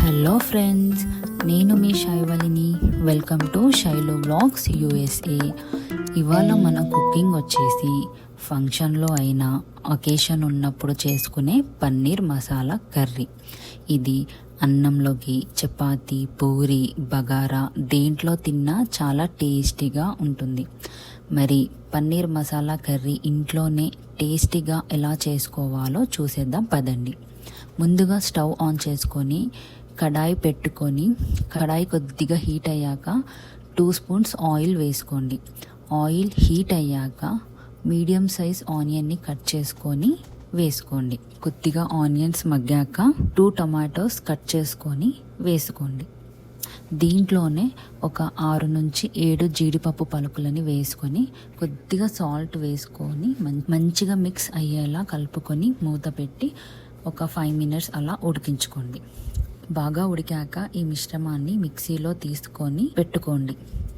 Hello friends, నేను మీ Shaivalini. Welcome to Sailu vlogs USA. ఇవాళ మన కుకింగ్ వచ్చేసి ఫంక్షన్లో అయినా అకేషన్ ఉన్నప్పుడు చేసుకునే పన్నీర్ మసాలా కర్రీ. ఇది అన్నంలోకి, చపాతీ, పూరి, బగారా దేంట్లో తిన్నా చాలా టేస్టీగా ఉంటుంది. మరి పన్నీర్ మసాలా కర్రీ ఇంట్లోనే టేస్టీగా ఎలా చేసుకోవాలో చూసేద్దాం పదండి. ముందుగా స్టవ్ ఆన్ చేసుకొని కడాయి పెట్టుకొని కడాయి కొద్దిగా హీట్ అయ్యాక 2 స్పూన్స్ ఆయిల్ వేసుకోండి. ఆయిల్ హీట్ అయ్యాక మీడియం సైజ్ ఆనియన్ని కట్ చేసుకొని వేసుకోండి. కొద్దిగా ఆనియన్స్ మగ్గాక 2 టమాటోస్ కట్ చేసుకొని వేసుకోండి. దీంట్లోనే ఒక 6 నుంచి 7 జీడిపప్పు పలుకులని వేసుకొని కొద్దిగా సాల్ట్ వేసుకొని మంచిగా మిక్స్ అయ్యేలా కలుపుకొని మూత పెట్టి ఒక 5 మినిట్స్ అలా ఉడికించుకోండి. బాగా ఉడికాక ఈ మిశ్రమాన్ని మిక్సీలో తీసుకొని పెట్టుకోండి.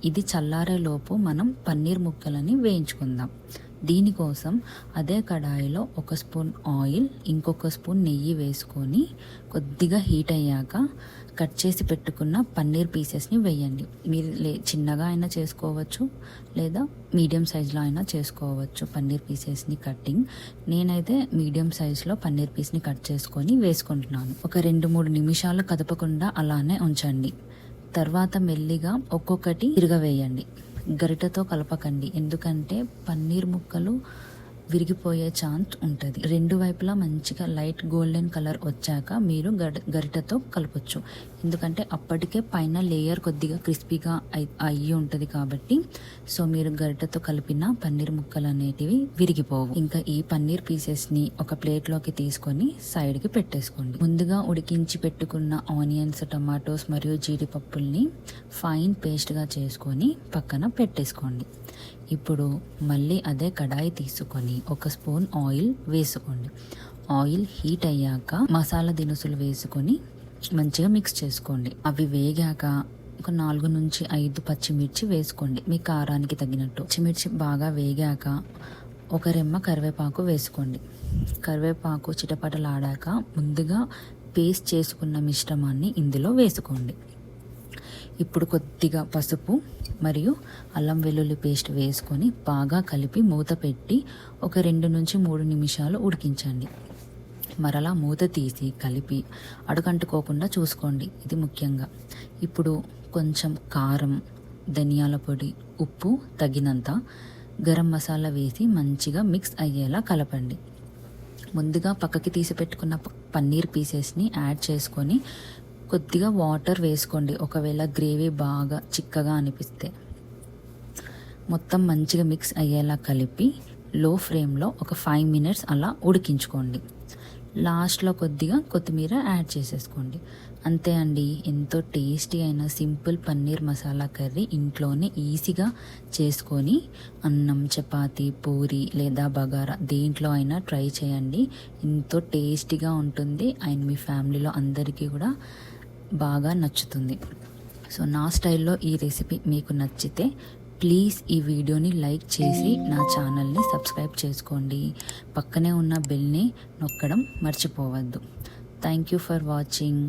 ఇది చల్లారేలోపు మనం పన్నీర్ ముక్కలని వేయించుకుందాం. దీనికోసం అదే కడాయిలో 1 స్పూన్ ఆయిల్, ఇంకొక స్పూన్ నెయ్యి వేసుకొని కొద్దిగా హీట్ అయ్యాక కట్ చేసి పెట్టుకున్న పన్నీర్ పీసెస్ని వేయండి. మీరు చిన్నగా అయినా చేసుకోవచ్చు లేదా మీడియం సైజులో అయినా చేసుకోవచ్చు పన్నీర్ పీసెస్ని కట్టింగ్. నేనైతే మీడియం సైజులో పన్నీర్ పీస్ని కట్ చేసుకొని వేసుకుంటున్నాను. ఒక 2-3 నిమిషాలు కదపకుండా అలానే ఉంచండి. తర్వాత మెల్లిగా ఒక్కొక్కటి తిరగవేయండి. గరిటెతో కలపకండి, ఎందుకంటే పన్నీర్ ముక్కలు విరిగిపోయే ఛాన్స్ ఉంటుంది. 2 వైపులా మంచిగా లైట్ గోల్డెన్ కలర్ వచ్చాక మీరు గరిటెతో కలపచ్చు, ఎందుకంటే అప్పటికే పైన లేయర్ కొద్దిగా క్రిస్పీగా అయ్యి ఉంటుంది కాబట్టి. సో మీరు గరిటెతో కలిపిన పన్నీర్ ముక్కలు అనేటివి విరిగిపోవు. ఇంకా ఈ పన్నీర్ పీసెస్ని ఒక ప్లేట్లోకి తీసుకొని సైడ్కి పెట్టేసుకోండి. ముందుగా ఉడికించి పెట్టుకున్న ఆనియన్స్, టమాటోస్ మరియు జీడిపప్పుల్ని ఫైన్ పేస్ట్గా చేసుకొని పక్కన పెట్టేసుకోండి. ఇప్పుడు మళ్ళీ అదే కడాయి తీసుకొని 1 స్పూన్ ఆయిల్ వేసుకోండి. ఆయిల్ హీట్ అయ్యాక మసాలా దినుసులు వేసుకొని మంచిగా మిక్స్ చేసుకోండి. అవి వేగాక ఒక 4 నుంచి 5 పచ్చిమిర్చి వేసుకోండి, మీ కారానికి తగినట్టు. పచ్చిమిర్చి బాగా వేగాక ఒక రెమ్మ కరివేపాకు వేసుకోండి. కరివేపాకు చిటపటలాడాక ముందుగా పేస్ట్ చేసుకున్న మిశ్రమాన్ని ఇందులో వేసుకోండి. ఇప్పుడు కొద్దిగా పసుపు మరియు అల్లం వెల్లుల్లి పేస్ట్ వేసుకొని బాగా కలిపి మూత పెట్టి ఒక 2 నుంచి 3 నిమిషాలు ఉడికించండి. మరలా మూత తీసి కలిపి అడుగంటుకోకుండా చూసుకోండి, ఇది ముఖ్యంగా. ఇప్పుడు కొంచెం కారం, ధనియాల పొడి, ఉప్పు తగినంత, గరం మసాలా వేసి మంచిగా మిక్స్ అయ్యేలా కలపండి. ముందుగా పక్కకి తీసి పెట్టుకున్న పన్నీర్ పీసెస్ని యాడ్ చేసుకొని కొద్దిగా వాటర్ వేసుకోండి, ఒకవేళ గ్రేవీ బాగా చిక్కగా అనిపిస్తే. మొత్తం మంచిగా మిక్స్ అయ్యేలా కలిపి లో ఫ్లేమ్లో ఒక 5 మినిట్స్ అలా ఉడికించుకోండి. లాస్ట్లో కొద్దిగా కొత్తిమీర యాడ్ చేసేసుకోండి. అంతే అండి, ఎంతో టేస్టీ అయిన సింపుల్ పన్నీర్ మసాలా కర్రీ ఇంట్లోనే ఈజీగా చేసుకొని అన్నం, చపాతీ, పూరి లేదా బగారా దేంట్లో అయినా ట్రై చేయండి. ఎంతో టేస్టీగా ఉంటుంది అండ్ మీ ఫ్యామిలీలో అందరికీ కూడా బాగా నచ్చుతుంది. సో నా స్టైల్లో ఈ రెసిపీ మీకు నచ్చితే ప్లీజ్ ఈ వీడియోని లైక్ చేసి నా ఛానల్ని సబ్స్క్రైబ్ చేసుకోండి. పక్కనే ఉన్న బెల్ని నొక్కడం మర్చిపోవద్దు. Thank you for watching.